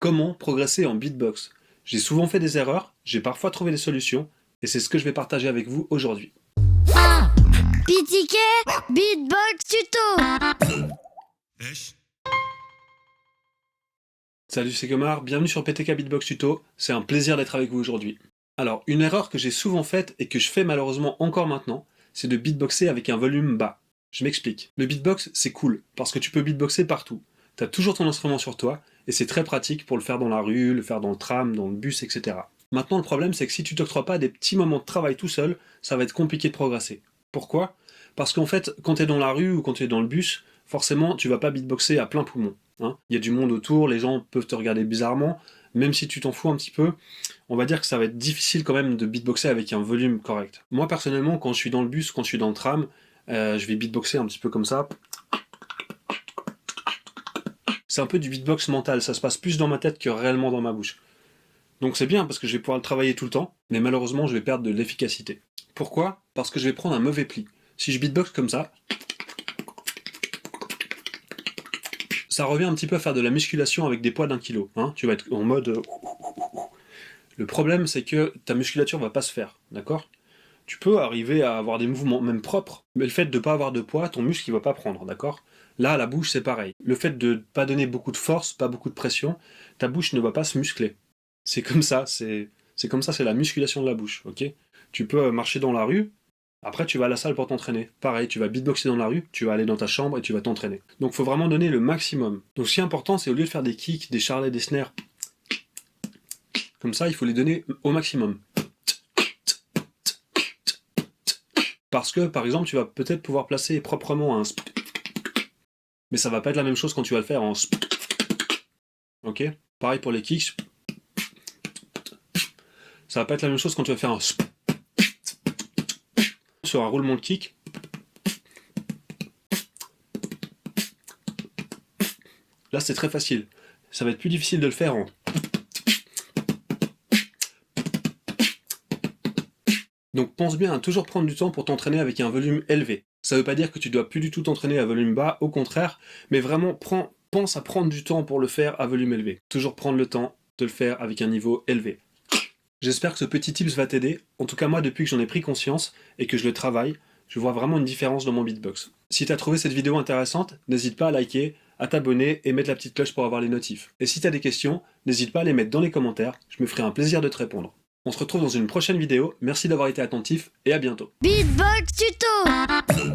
Comment progresser en beatbox? J'ai souvent fait des erreurs, j'ai parfois trouvé des solutions, et c'est ce que je vais partager avec vous aujourd'hui. Ah, PTK Beatbox Tuto. Salut, c'est Gomar, bienvenue sur PTK Beatbox Tuto, c'est un plaisir d'être avec vous aujourd'hui. Alors, une erreur que j'ai souvent faite et que je fais malheureusement encore maintenant, c'est de beatboxer avec un volume bas. Je m'explique. Le beatbox, c'est cool, parce que tu peux beatboxer partout. T'as toujours ton instrument sur toi, et c'est très pratique pour le faire dans la rue, le faire dans le tram, dans le bus, etc. Maintenant, le problème, c'est que si tu t'octroies pas des petits moments de travail tout seul, ça va être compliqué de progresser. Pourquoi? Parce qu'en fait, quand t'es dans la rue ou quand t'es dans le bus, forcément, tu vas pas beatboxer à plein poumon. Hein. Il y a du monde autour, les gens peuvent te regarder bizarrement, même si tu t'en fous un petit peu, on va dire que ça va être difficile quand même de beatboxer avec un volume correct. Moi, personnellement, quand je suis dans le bus, quand je suis dans le tram, je vais beatboxer un petit peu comme ça. C'est un peu du beatbox mental, ça se passe plus dans ma tête que réellement dans ma bouche. Donc c'est bien parce que je vais pouvoir le travailler tout le temps, mais malheureusement je vais perdre de l'efficacité. Pourquoi? Parce que je vais prendre un mauvais pli. Si je beatbox comme ça revient un petit peu à faire de la musculation avec des poids d'1 kilo. Hein, tu vas être en mode... Le problème c'est que ta musculature va pas se faire, d'accord? Tu peux arriver à avoir des mouvements même propres, mais le fait de ne pas avoir de poids, ton muscle il va pas prendre, d'accord? Là, la bouche c'est pareil. Le fait de ne pas donner beaucoup de force, pas beaucoup de pression, ta bouche ne va pas se muscler. C'est comme ça, c'est comme ça, c'est la musculation de la bouche, ok? Tu peux marcher dans la rue, après tu vas à la salle pour t'entraîner. Pareil, tu vas beatboxer dans la rue, tu vas aller dans ta chambre et tu vas t'entraîner. Donc faut vraiment donner le maximum. Donc ce qui est important, c'est au lieu de faire des kicks, des charlets, des snares, comme ça, il faut les donner au maximum. Parce que, par exemple, tu vas peut-être pouvoir placer proprement un sp, mais ça va pas être la même chose quand tu vas le faire en sp. Ok? Pareil pour les kicks. Ça va pas être la même chose quand tu vas faire un sp. Sur un roulement de kick. Là, c'est très facile. Ça va être plus difficile de le faire en... Donc pense bien à toujours prendre du temps pour t'entraîner avec un volume élevé. Ça veut pas dire que tu dois plus du tout t'entraîner à volume bas, au contraire, mais vraiment pense à prendre du temps pour le faire à volume élevé. Toujours prendre le temps de le faire avec un niveau élevé. J'espère que ce petit tips va t'aider. En tout cas, moi, depuis que j'en ai pris conscience et que je le travaille, je vois vraiment une différence dans mon beatbox. Si t'as trouvé cette vidéo intéressante, n'hésite pas à liker, à t'abonner et mettre la petite cloche pour avoir les notifs. Et si t'as des questions, n'hésite pas à les mettre dans les commentaires, je me ferai un plaisir de te répondre. On se retrouve dans une prochaine vidéo, merci d'avoir été attentif et à bientôt. Beatbox Tuto.